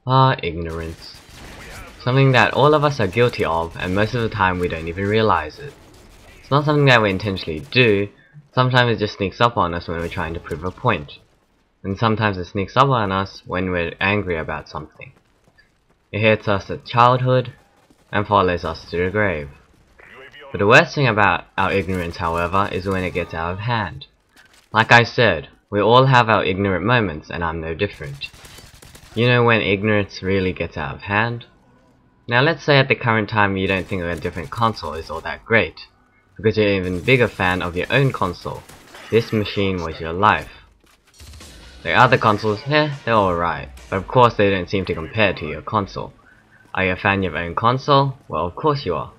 Ignorance. Something that all of us are guilty of, and most of the time we don't even realize it. It's not something that we intentionally do, sometimes it just sneaks up on us when we're trying to prove a point. And sometimes it sneaks up on us when we're angry about something. It hits us at childhood, and follows us to the grave. But the worst thing about our ignorance, however, is when it gets out of hand. Like I said, we all have our ignorant moments, and I'm no different. You know when ignorance really gets out of hand? Now let's say at the current time you don't think a different console is all that great, because you're an even bigger fan of your own console. This machine was your life. The other consoles, they're alright, but of course they don't seem to compare to your console. Are you a fan of your own console? Well, of course you are.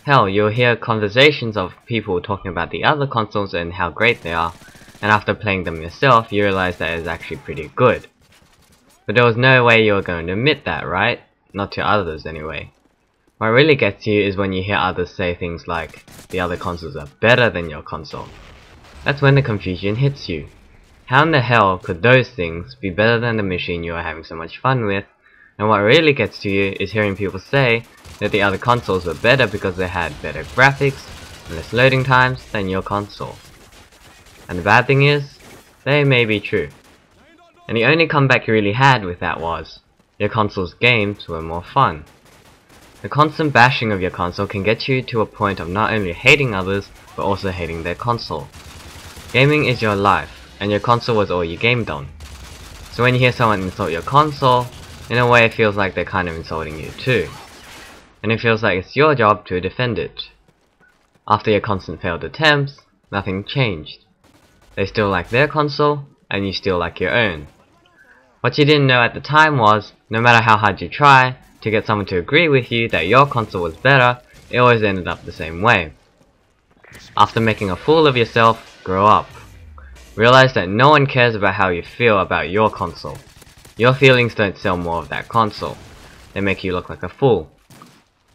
Hell, you'll hear conversations of people talking about the other consoles and how great they are, and after playing them yourself, you realize that it's actually pretty good. But there was no way you were going to admit that, right? Not to others anyway. What really gets you is when you hear others say things like, the other consoles are better than your console. That's when the confusion hits you. How in the hell could those things be better than the machine you are having so much fun with? And what really gets to you is hearing people say that the other consoles were better because they had better graphics and less loading times than your console. And the bad thing is, they may be true. And the only comeback you really had with that was, your console's games were more fun. The constant bashing of your console can get you to a point of not only hating others, but also hating their console. Gaming is your life, and your console was all you gamed on. So when you hear someone insult your console, in a way it feels like they're kind of insulting you too. And it feels like it's your job to defend it. After your constant failed attempts, nothing changed. They still like their console, and you still like your own. What you didn't know at the time was, no matter how hard you try to get someone to agree with you that your console was better, it always ended up the same way. After making a fool of yourself, grow up. Realize that no one cares about how you feel about your console. Your feelings don't sell more of that console. They make you look like a fool.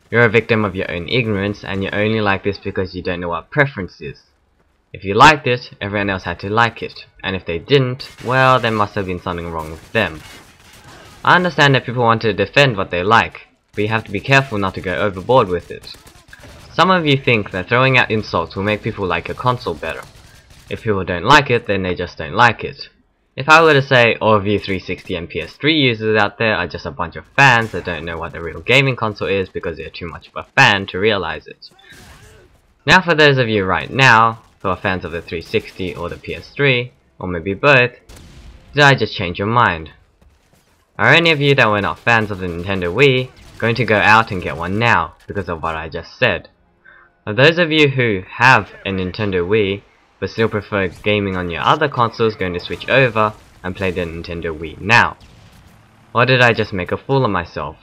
You're a victim of your own ignorance, and you're only like this because you don't know what preference is. If you liked it, everyone else had to like it, and if they didn't, well, there must have been something wrong with them. I understand that people want to defend what they like, but you have to be careful not to go overboard with it. Some of you think that throwing out insults will make people like your console better. If people don't like it, then they just don't like it. If I were to say all of you 360 and PS3 users out there are just a bunch of fans that don't know what the real gaming console is because they're too much of a fan to realize it. Now for those of you right now, who are fans of the 360 or the PS3, or maybe both, did I just change your mind? Are any of you that were not fans of the Nintendo Wii going to go out and get one now because of what I just said? Are those of you who have a Nintendo Wii but still prefer gaming on your other consoles going to switch over and play the Nintendo Wii now? Or did I just make a fool of myself?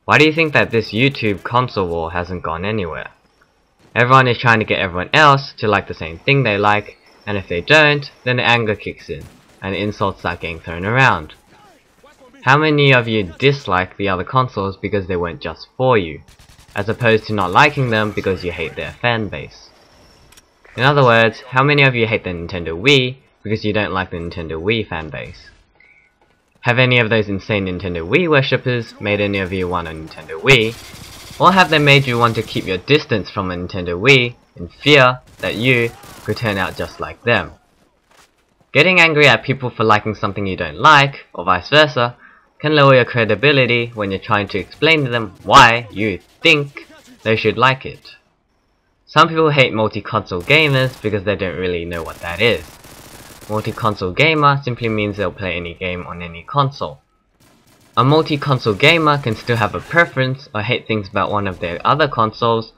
Why do you think that this YouTube console war hasn't gone anywhere? Everyone is trying to get everyone else to like the same thing they like, and if they don't, then the anger kicks in, and insults start getting thrown around. How many of you dislike the other consoles because they weren't just for you, as opposed to not liking them because you hate their fan base? In other words, how many of you hate the Nintendo Wii because you don't like the Nintendo Wii fan base? Have any of those insane Nintendo Wii worshippers made any of you want a Nintendo Wii? Or have they made you want to keep your distance from a Nintendo Wii in fear that you could turn out just like them? Getting angry at people for liking something you don't like, or vice versa, can lower your credibility when you're trying to explain to them why you think they should like it. Some people hate multi-console gamers because they don't really know what that is. Multi-console gamer simply means they'll play any game on any console. A multi-console gamer can still have a preference or hate things about one of their other consoles.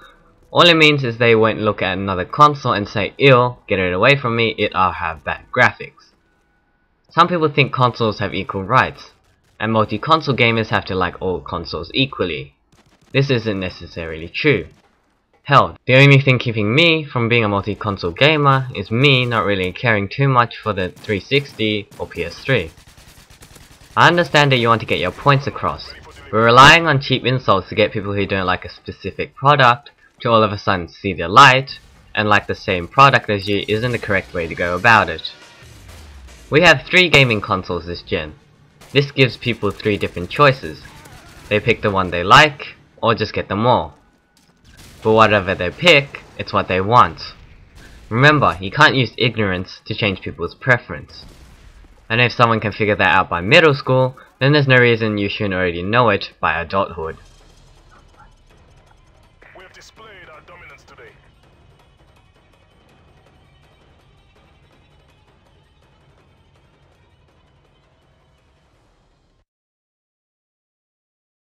All it means is they won't look at another console and say, "Ew, get it away from me, it'll have bad graphics." Some people think consoles have equal rights, and multi-console gamers have to like all consoles equally. This isn't necessarily true. Hell, the only thing keeping me from being a multi-console gamer is me not really caring too much for the 360 or PS3. I understand that you want to get your points across, but relying on cheap insults to get people who don't like a specific product to all of a sudden see the light and like the same product as you isn't the correct way to go about it. We have 3 gaming consoles this gen. This gives people 3 different choices. They pick the one they like, or just get them all. But whatever they pick, it's what they want. Remember, you can't use ignorance to change people's preference. And if someone can figure that out by middle school, then there's no reason you shouldn't already know it by adulthood. We have displayed our dominance today.